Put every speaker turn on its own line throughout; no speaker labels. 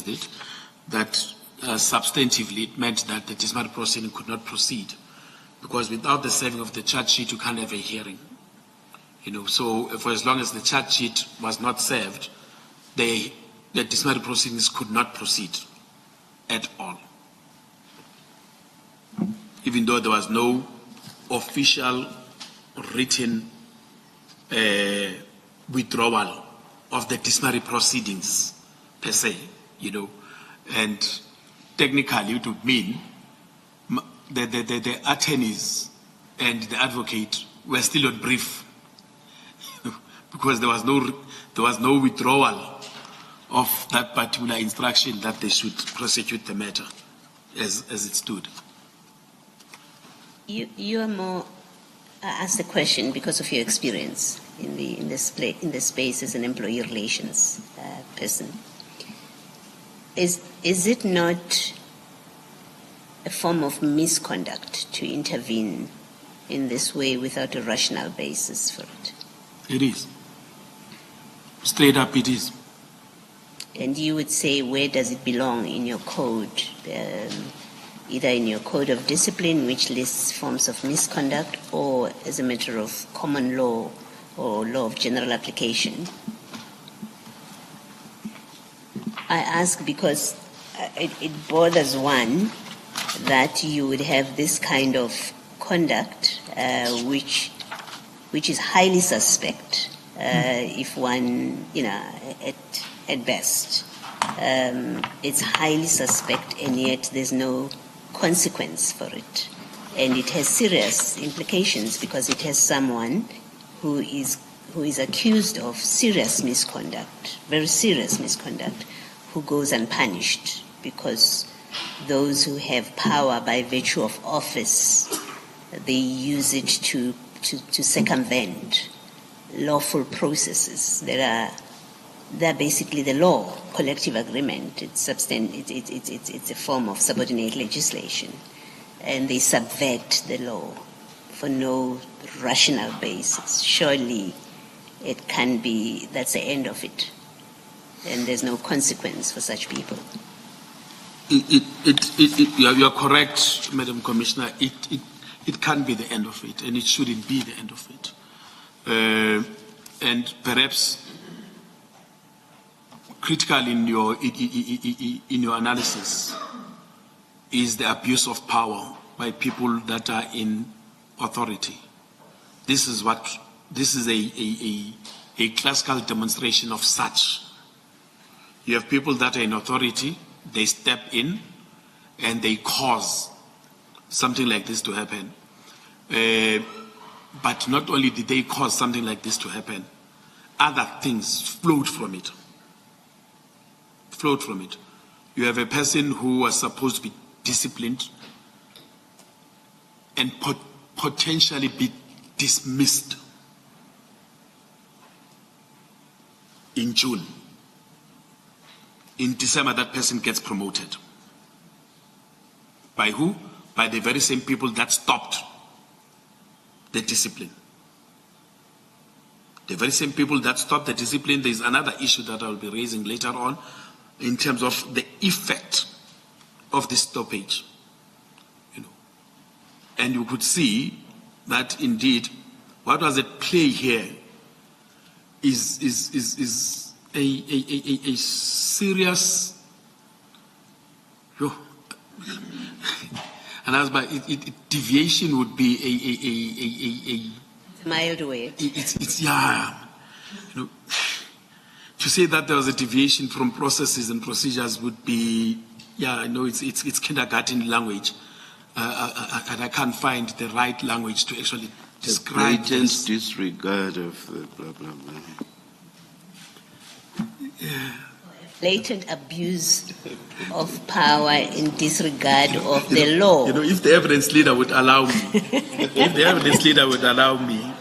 raised it, that substantively it meant that the disciplinary proceeding could not proceed, because without the serving of the charge sheet, you can't have a hearing. So for as long as the charge sheet was not served, the disciplinary proceedings could not proceed at all, even though there was no official written withdrawal of the disciplinary proceedings per se, and technically it would mean the attorneys and the advocate were still on brief, because there was no withdrawal of that particular instruction that they should prosecute the matter as it stood.
You are more asked the question because of your experience in the space as an employee relations person. Is it not a form of misconduct to intervene in this way without a rational basis for it?
It is. Straight up, it is.
And you would say, where does it belong in your code? Either in your code of discipline, which lists forms of misconduct, or as a matter of common law or law of general application? I ask because it bothers one that you would have this kind of conduct, which is highly suspect, if one, at best. It's highly suspect, and yet there's no consequence for it. And it has serious implications because it has someone who is accused of serious misconduct, very serious misconduct, who goes unpunished because those who have power by virtue of office, they use it to circumvent lawful processes. They're basically the law, collective agreement. It's a form of subordinate legislation, and they subvert the law for no rational basis. Surely it can be, that's the end of it, and there's no consequence for such people. You are correct, Madam Commissioner. It can be the end of it, and it shouldn't be the end of it. And perhaps critical in your analysis is the abuse of power by people that are in authority. This is a classical demonstration of such. You have people that are in authority, they step in and they cause something like this to happen. But not only did they cause something like this to happen, other things flowed from it. You have a person who was supposed to be disciplined and potentially be dismissed in June. In December, that person gets promoted. By who? By the very same people that stopped the discipline. The very same people that stopped the discipline. There is another issue that I will be raising later on in terms of the effect of this stoppage. And you could see that indeed what was at play here is a serious, and as by deviation would be a mild way.
It's to say that there was a deviation from processes and procedures would be, it's kindergarten language, and I can't find the right language to actually describe
the blatant disregard of the blah blah blah.
Blatant abuse of power in disregard of the law.
If the evidence leader would allow me,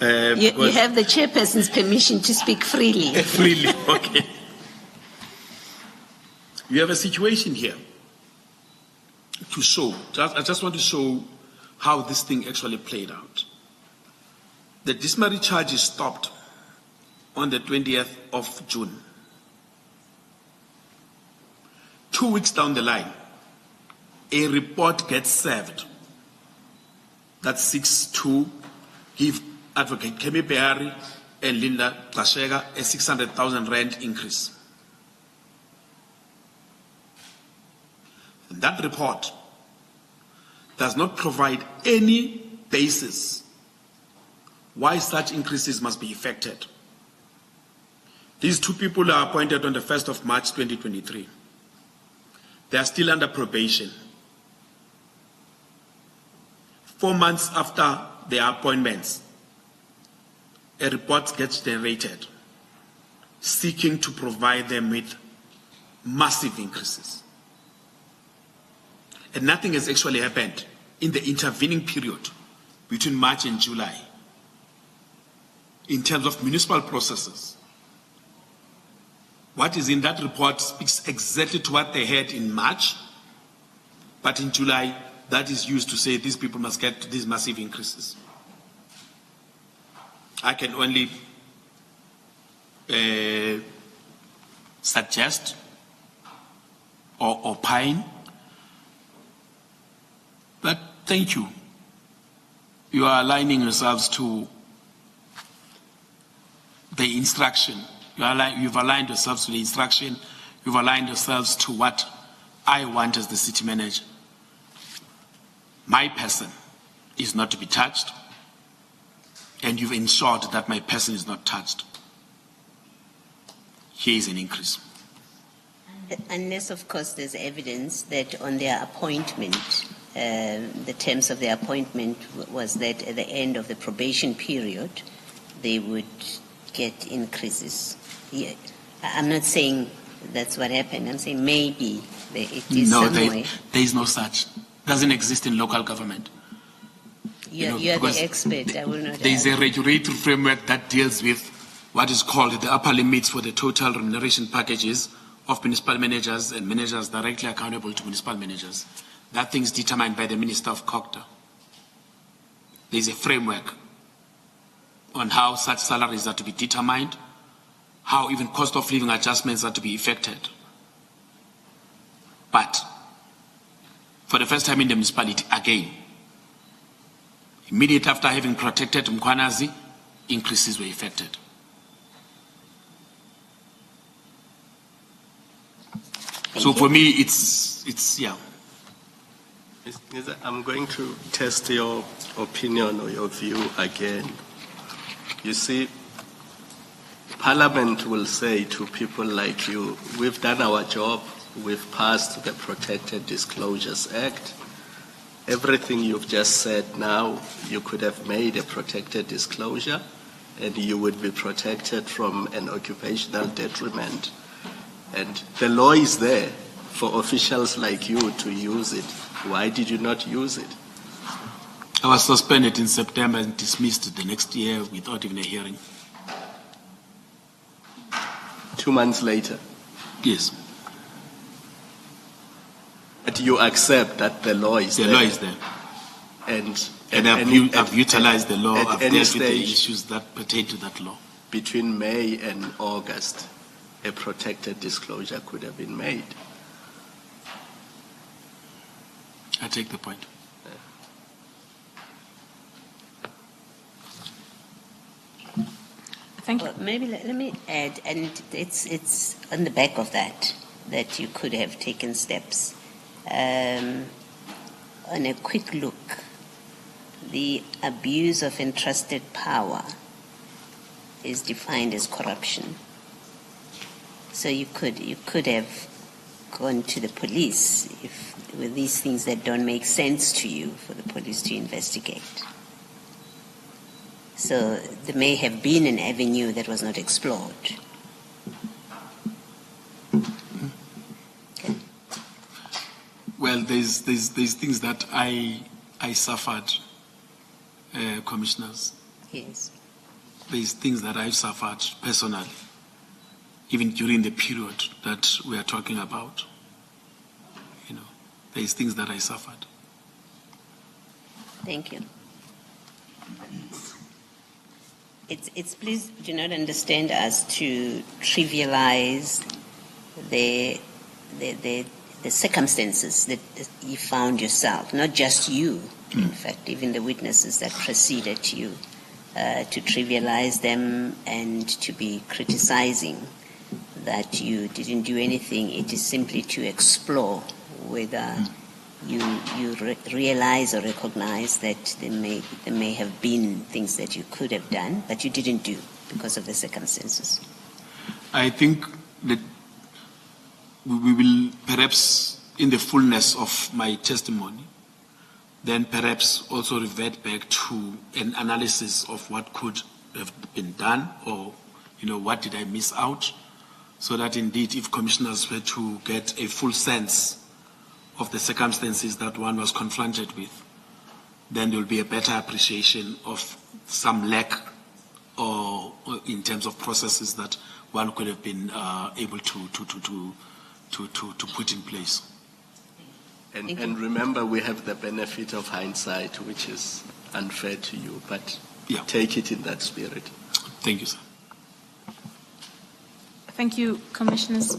you have the chairperson's permission to speak freely.
Freely, okay. You have a situation here to show. I just want to show how this thing actually played out. The disciplinary charge is stopped on the 20th of June. 2 weeks down the line, a report gets served. That's 6-2, give Advocate Kemi Behari and Linda Tlashega a 600,000 rand increase. And that report does not provide any basis why such increases must be effected. These 2 people are appointed on the 1st of March 2023. They are still under probation. 4 months after their appointments, a report gets generated seeking to provide them with massive increases. And nothing has actually happened in the intervening period between March and July in terms of municipal processes. What is in that report speaks exactly to what they had in March, but in July, that is used to say these people must get these massive increases. I can only suggest or opine, but thank you. You are aligning yourselves to the instruction. You've aligned yourselves to the instruction. You've aligned yourselves to what I want as the city manager. My person is not to be touched, and you've ensured that my person is not touched. Here is an increase.
Unless, of course, there's evidence that on their appointment, the terms of their appointment was that at the end of the probation period, they would get increases. Yeah. I'm not saying that's what happened. I'm saying maybe it is
no,
somewhere.
There is no such. Doesn't exist in local government.
You're the expert. I will not.
There is a regulatory framework that deals with what is called the upper limits for the total remuneration packages of municipal managers and managers directly accountable to municipal managers. That thing is determined by the Minister of Cocta. There is a framework on how such salaries are to be determined, how even cost of living adjustments are to be effected. But for the first time in the municipality, again, immediately after having protected Mkhwanazi, increases were effected. So for me, it's yeah.
I'm going to test your opinion or your view again. You see, Parliament will say to people like you, we've done our job, we've passed the Protected Disclosures Act. Everything you've just said now, you could have made a protected disclosure and you would be protected from an occupational detriment. And the law is there for officials like you to use it. Why did you not use it?
I was suspended in September and dismissed the next year without even a hearing.
2 months later?
Yes.
But you accept that the law is there?
The law is there. And I've utilized the law, I've dealt with the issues that pertain to that law.
Between May and August, a protected disclosure could have been made.
I take the point.
Thank you. Well, maybe let me add, and it's on the back of that you could have taken steps. On a quick look, the abuse of entrusted power is defined as corruption. So you could have gone to the police with these things that don't make sense to you for the police to investigate. So there may have been an avenue that was not explored. Okay.
Well, there's things that I suffered, commissioners.
Yes.
There's things that I've suffered personally, even during the period that we are talking about. You know, there's things that I suffered.
Thank you. It's please do not understand us to trivialize the the circumstances that you found yourself, not just you, in fact, even the witnesses that preceded you, to trivialize them and to be criticizing that you didn't do anything. It is simply to explore whether you realize or recognize that there may have been things that you could have done, but you didn't do because of the circumstances.
I think that we will perhaps, in the fullness of my testimony, then perhaps also revert back to an analysis of what could have been done, or, what did I miss out, so that indeed if commissioners were to get a full sense of the circumstances that one was confronted with, then there will be a better appreciation of some lack or in terms of processes that one could have been able to put in place.
And remember, we have the benefit of hindsight, which is unfair to you, but take it in that spirit.
Thank you, sir.
Thank you, Commissioners.